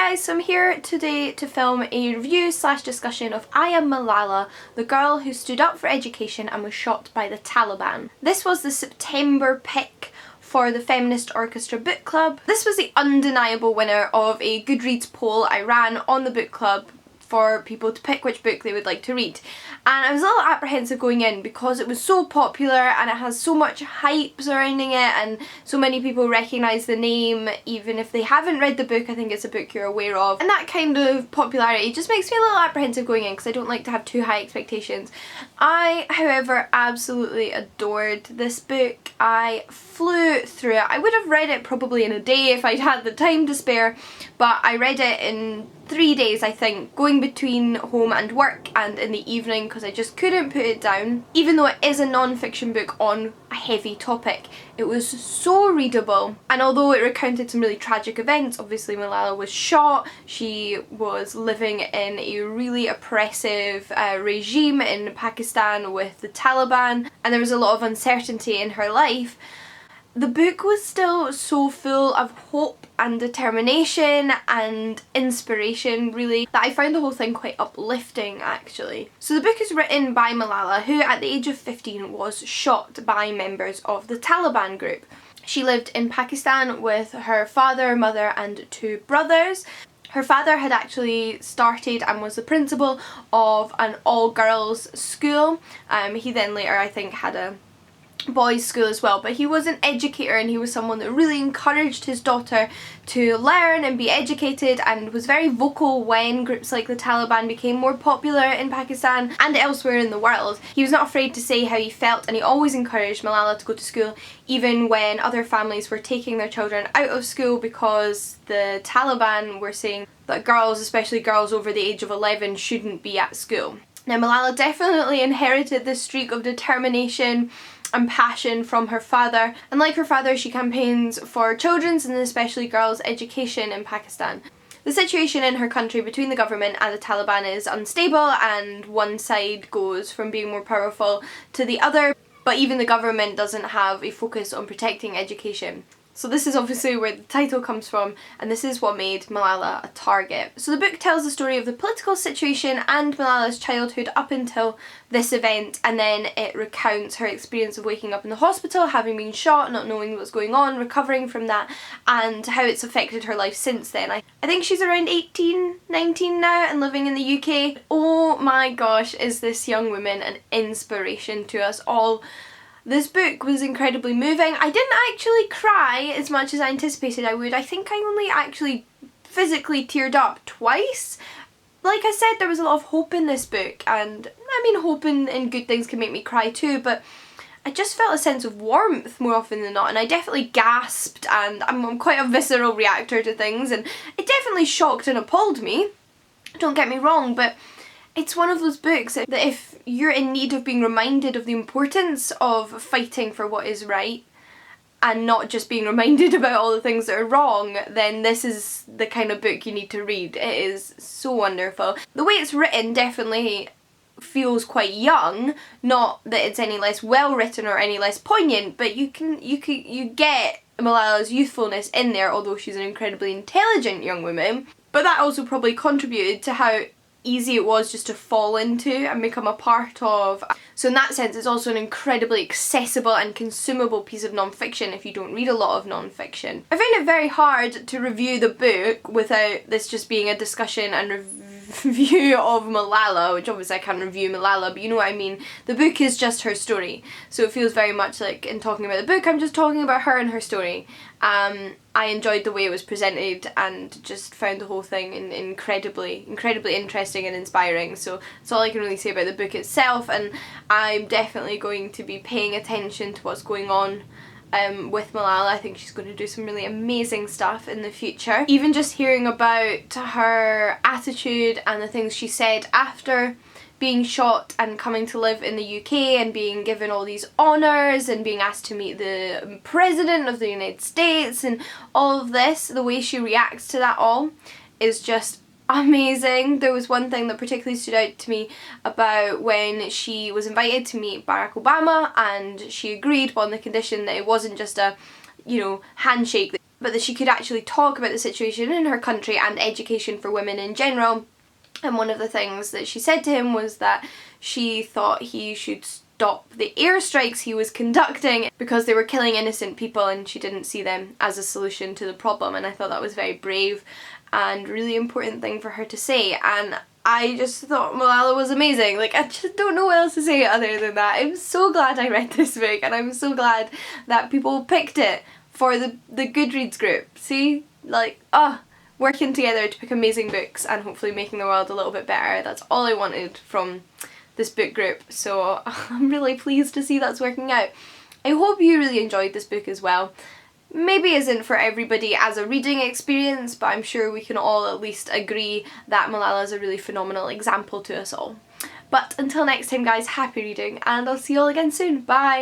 guys, so I'm here today to film a review / discussion of I Am Malala, the girl who stood up for education and was shot by the Taliban. This was the September pick for the Feminist Orchestra book club. This was the undeniable winner of a Goodreads poll I ran on the book club for people to pick which book they would like to read. And I was a little apprehensive going in because it was so popular and it has so much hype surrounding it and so many people recognise the name even if they haven't read the book. I think it's a book you're aware of. And that kind of popularity just makes me a little apprehensive going in because I don't like to have too high expectations. I, however, absolutely adored this book. I flew through it. I would have read it probably in a day if I'd had the time to spare, but I read it in 3 days, I think, going between home and work and in the evening because I just couldn't put it down. Even though it is a non-fiction book on a heavy topic, it was so readable. And although it recounted some really tragic events, obviously Malala was shot, she was living in a really oppressive regime in Pakistan with the Taliban, and there was a lot of uncertainty in her life. The book was still so full of hope and determination and inspiration, really, that I found the whole thing quite uplifting, actually. So the book is written by Malala, who at the age of 15 was shot by members of the Taliban group. She lived in Pakistan with her father, mother and 2 brothers. Her father had actually started and was the principal of an all-girls school. He then later, I think, had a boys' school as well, but he was an educator and he was someone that really encouraged his daughter to learn and be educated and was very vocal when groups like the Taliban became more popular in Pakistan and elsewhere in the world. He was not afraid to say how he felt, and he always encouraged Malala to go to school even when other families were taking their children out of school because the Taliban were saying that girls, especially girls over the age of 11, shouldn't be at school. Now, Malala definitely inherited this streak of determination and passion from her father, and like her father, she campaigns for children's and especially girls' education in Pakistan. The situation in her country between the government and the Taliban is unstable, and one side goes from being more powerful to the other, but even the government doesn't have a focus on protecting education. So this is obviously where the title comes from, and this is what made Malala a target. So the book tells the story of the political situation and Malala's childhood up until this event, and then it recounts her experience of waking up in the hospital, having been shot, not knowing what's going on, recovering from that, and how it's affected her life since then. I think she's around 18, 19 now and living in the UK. Oh my gosh, is this young woman an inspiration to us all. This book was incredibly moving. I didn't actually cry as much as I anticipated I would. I think I only actually physically teared up twice. Like I said, there was a lot of hope in this book, and I mean, hope in good things can make me cry too, but I just felt a sense of warmth more often than not, and I definitely gasped, and I'm quite a visceral reactor to things, and it definitely shocked and appalled me. Don't get me wrong, but it's one of those books that if you're in need of being reminded of the importance of fighting for what is right and not just being reminded about all the things that are wrong, then this is the kind of book you need to read. It is so wonderful. The way it's written definitely feels quite young, not that it's any less well written or any less poignant, but you get Malala's youthfulness in there, although she's an incredibly intelligent young woman. But that also probably contributed to how easy it was just to fall into and become a part of. So in that sense, it's also an incredibly accessible and consumable piece of non-fiction if you don't read a lot of non-fiction. I found it very hard to review the book without this just being a discussion and review of Malala, which obviously I can't review Malala, but you know what I mean. The book is just her story, so it feels very much like in talking about the book I'm just talking about her and her story. I enjoyed the way it was presented and just found the whole thing incredibly interesting and inspiring, so that's all I can really say about the book itself, and I'm definitely going to be paying attention to what's going on with Malala. I think she's going to do some really amazing stuff in the future. Even just hearing about her attitude and the things she said after being shot and coming to live in the UK and being given all these honours and being asked to meet the President of the United States and all of this, the way she reacts to that all is just amazing. There was one thing that particularly stood out to me about when she was invited to meet Barack Obama, and she agreed, but on the condition that it wasn't just a, handshake, but that she could actually talk about the situation in her country and education for women in general. And one of the things that she said to him was that she thought he should stop the airstrikes he was conducting because they were killing innocent people and she didn't see them as a solution to the problem. And I thought that was very brave and really important thing for her to say, and I just thought Malala was amazing. Like, I just don't know what else to say other than that. I'm so glad I read this book, and I'm so glad that people picked it for the Goodreads group. See? Like, working together to pick amazing books and hopefully making the world a little bit better. That's all I wanted from this book group, so I'm really pleased to see that's working out. I hope you really enjoyed this book as well. Maybe isn't for everybody as a reading experience, but I'm sure we can all at least agree that Malala is a really phenomenal example to us all. But until next time guys, happy reading, and I'll see you all again soon. Bye!